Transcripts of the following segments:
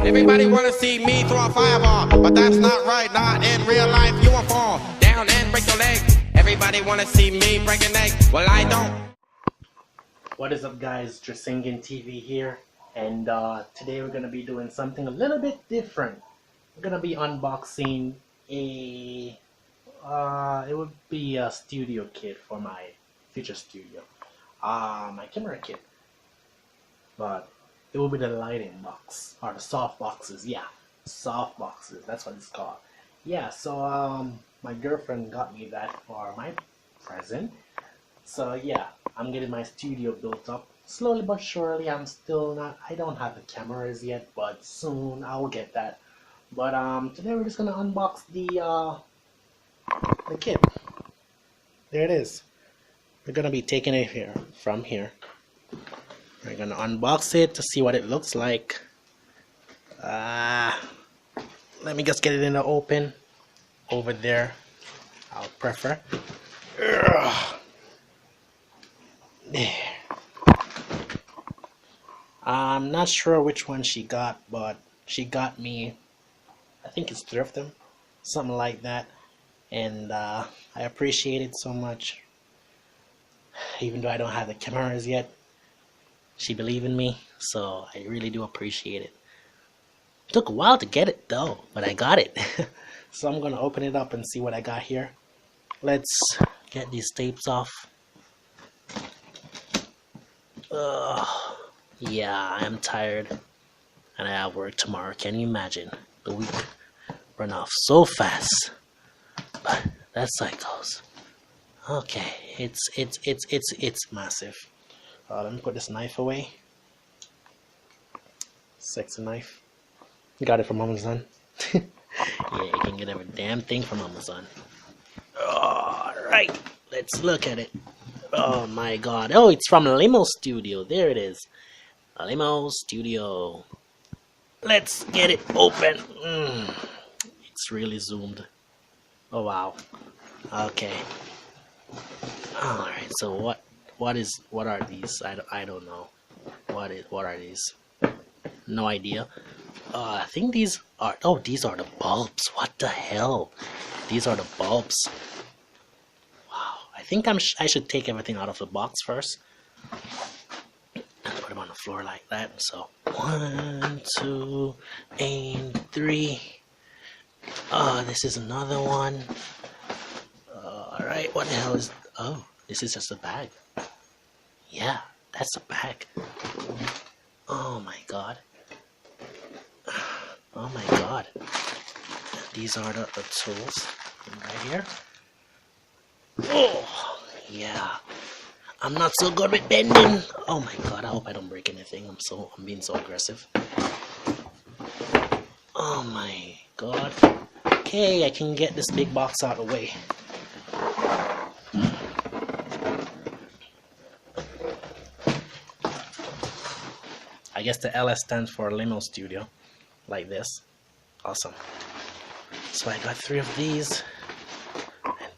Everybody wanna see me throw a fireball, but that's not right, not in real life. You won't fall down and break your leg. Everybody wanna see me break a neck, well I don't. What is up guys, Drasengan TV here, and today we're going to be doing something a little bit different. We're going to be unboxing it would be a studio kit for my future studio. My camera kit. But it will be the lighting box, or the soft boxes, yeah. Soft boxes, that's what it's called. Yeah, so my girlfriend got me that for my present. So yeah, I'm getting my studio built up slowly but surely. I don't have the cameras yet, but soon I will get that. But today we're just gonna unbox the kit. There it is. We're gonna be taking it from here. We're gonna unbox it to see what it looks like. Let me just get it in the open over there. I'll prefer. There. I'm not sure which one she got, but she got me, I think it's thrifting, something like that, and I appreciate it so much. Even though I don't have the cameras yet, she believed in me, so I really do appreciate it. It took a while to get it though, but I got it. So I'm gonna open it up and see what I got here. Let's get these tapes off. Yeah, I'm tired and I have work tomorrow. Can you imagine? The week run off so fast, but that's how it goes. Okay, it's massive. Let me put this knife away. Sexy knife. Got it from Amazon. Yeah, you can get every damn thing from Amazon. Alright, let's look at it. Oh my god. Oh, it's from LimoStudio. There it is. LimoStudio. Let's get it open. It's really zoomed. Oh wow. Okay. Alright, so what are these? I don't know. What are these? No idea. I think these are the bulbs. What the hell? These are the bulbs. I think I should take everything out of the box first and put them on the floor like that. So 1, 2, and 3. This is another one. All right, what the hell is? Oh, this is just a bag. Yeah, that's a bag. Oh my god. Oh my god. These are the tools right here. Oh, yeah. I'm not so good with bending. Oh my god, I hope I don't break anything. I'm being so aggressive. Oh my god. Okay, I can get this big box out of the way. I guess the LS stands for LimoStudio, like this. Awesome. So I got 3 of these.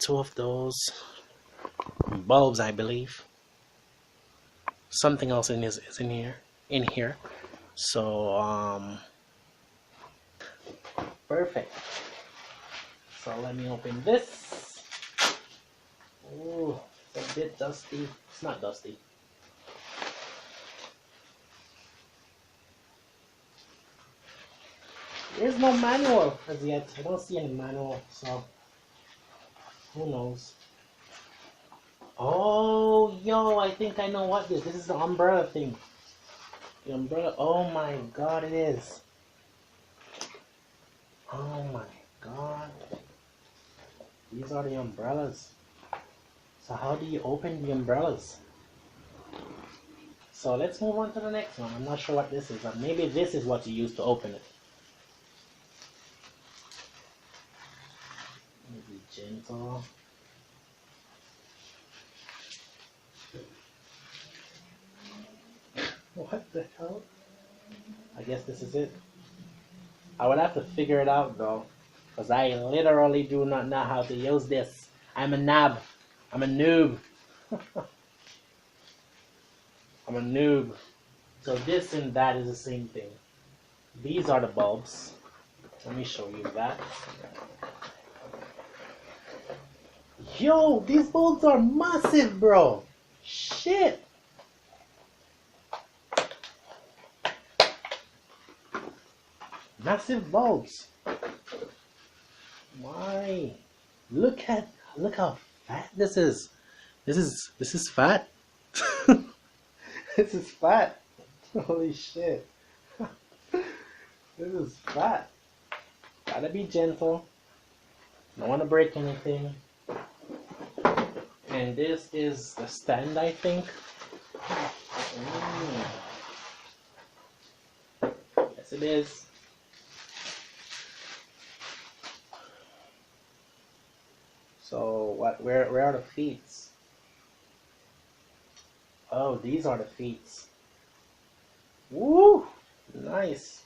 2 of those bulbs, I believe. Something else is in here. So perfect. So let me open this. Oh, it's a bit dusty. It's not dusty. There's no manual as yet. I don't see any manual, so who knows? Oh, yo, I think I know what this is. The umbrella thing. The umbrella. Oh my god, it is. Oh my god. These are the umbrellas. So how do you open the umbrellas? So let's move on to the next one. I'm not sure what this is, but maybe this is what you use to open it. Maybe gentle. What the hell? I guess this is it. I would have to figure it out though, because I literally do not know how to use this. I'm a knob. I'm a noob. I'm a noob. So this and that is the same thing. These are the bulbs. Let me show you that. Yo, these bulbs are massive, bro. Shit. Massive bulbs. My, look how fat this is. This is fat. This is fat. Holy shit. This is fat. Gotta be gentle. Don't want to break anything. And this is the stand, I think. Yes, it is. So what? Where are the feet? Oh, these are the feet. Woo! Nice.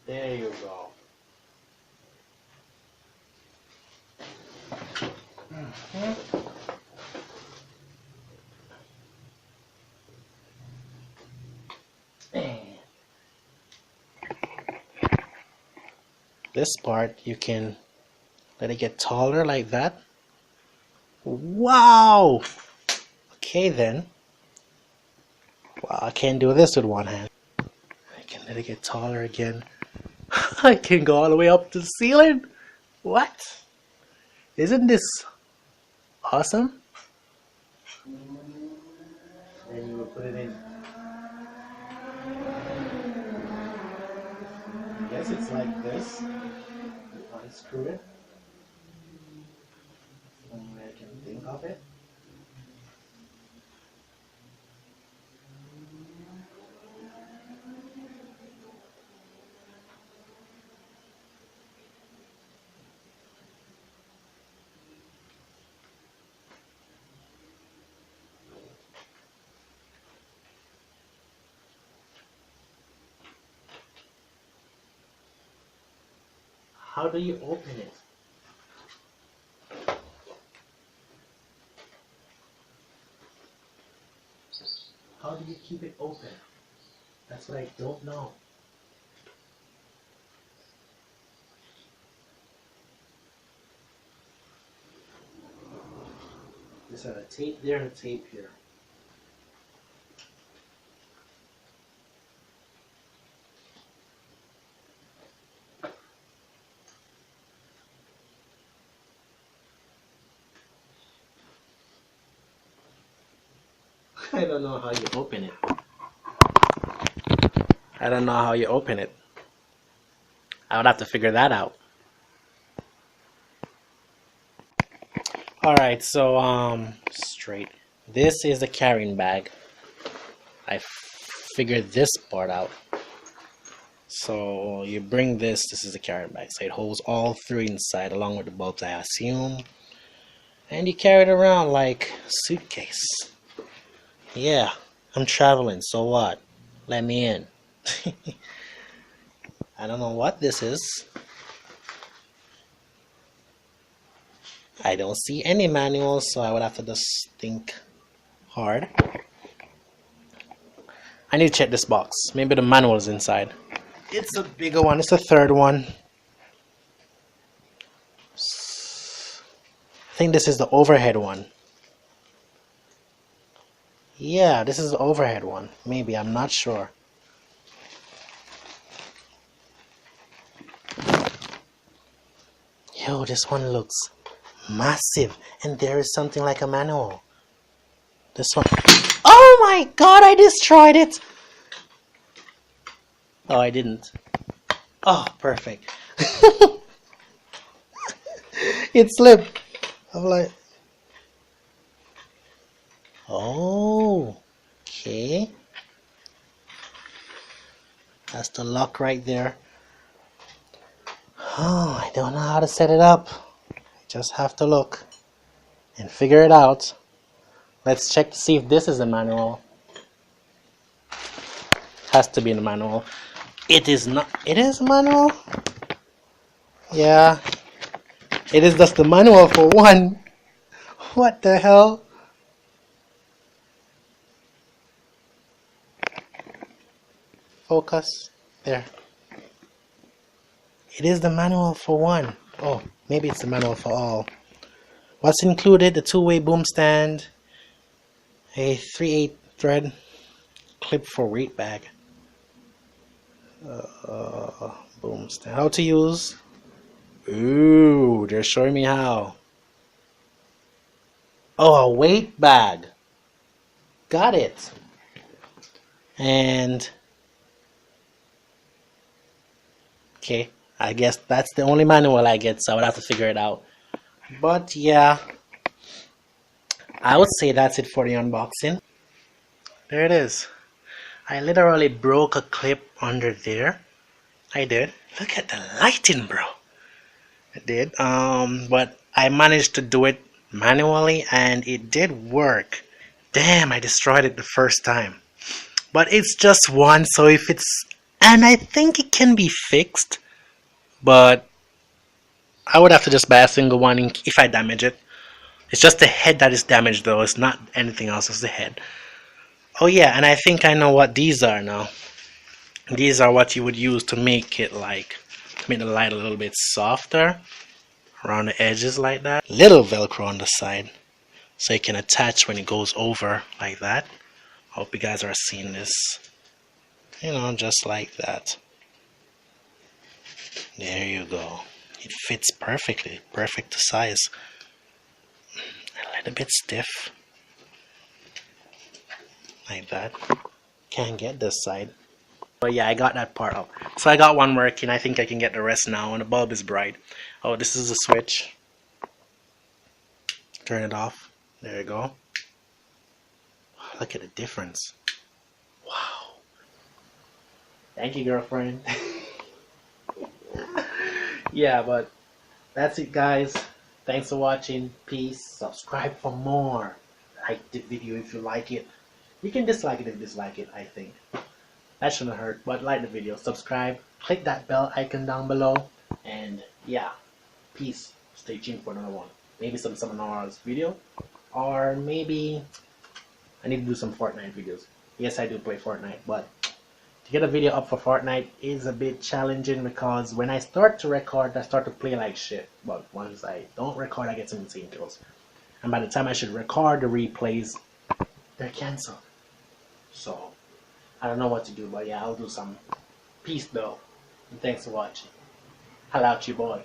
There you go. This part you can let it get taller like that. Wow! Okay then. Wow, I can't do this with one hand. I can let it get taller again. I can go all the way up to the ceiling. What? Isn't this awesome? Then you will put it in. I guess it's like this. Unscrew it. Only way I can think of it. How do you open it? How do you keep it open? That's what I don't know. There's a tape there and a tape here. I don't know how you open it. I don't know how you open it. I would have to figure that out. Alright, so straight. This is the carrying bag. I figured this part out. So you bring this is the carrying bag. So it holds all three inside along with the bulbs, I assume. And you carry it around like a suitcase. Yeah, I'm traveling, so what? Let me in. I don't know what this is. I don't see any manuals, so I would have to just think hard. I need to check this box. Maybe the manual is inside. It's a bigger one. It's the third one. I think this is the overhead one. Yeah, this is the overhead one. Maybe, I'm not sure. Yo, this one looks massive. And there is something like a manual. This one. Oh my god, I destroyed it! Oh, I didn't. Oh, perfect. It slipped. I'm like... Oh, okay. That's the lock right there. Oh, I don't know how to set it up. I just have to look and figure it out. Let's check to see if this is the manual. Has to be in the manual. It is not. It is manual. Yeah, it is just the manual for one. What the hell? Focus. There. It is the manual for one. Oh, maybe it's the manual for all. What's included? The two-way boom stand, a 3/8 thread clip for weight bag. Boom stand. How to use? Ooh, they're showing me how. Oh, a weight bag. Got it. And okay, I guess that's the only manual I get, so I would have to figure it out. But yeah, I would say that's it for the unboxing. There it is. I literally broke a clip under there. I did. Look at the lighting, bro. I did. But I managed to do it manually and it did work. Damn, I destroyed it the first time. But it's just one, so if it's... And I think it can be fixed. But I would have to just buy a single one if I damage it. It's just the head that is damaged though. It's not anything else, it's the head. Oh yeah, and I think I know what these are now. These are what you would use to make it like, to make the light a little bit softer around the edges like that. Little Velcro on the side so it can attach when it goes over like that. Hope you guys are seeing this. You know, just like that. There you go. It fits perfectly, perfect to size. A little bit stiff. Like that. Can't get this side. But yeah, I got that part up. So I got one working. I think I can get the rest now. And the bulb is bright. Oh, this is the switch. Turn it off. There you go. Look at the difference. Wow. Thank you, girlfriend. Yeah, but that's it, guys. Thanks for watching. Peace. Subscribe for more. Like the video if you like it. You can dislike it if you dislike it, I think. That shouldn't hurt, but like the video, subscribe, click that bell icon down below, and yeah, peace. Stay tuned for another one. Maybe some seminars video, or maybe I need to do some Fortnite videos. Yes, I do play Fortnite, but to get a video up for Fortnite is a bit challenging because when I start to record, I start to play like shit. But once I don't record, I get some insane kills. And by the time I should record the replays, they're canceled. So I don't know what to do, but yeah, I'll do some. Peace though, and thanks for watching. Holla out your boy.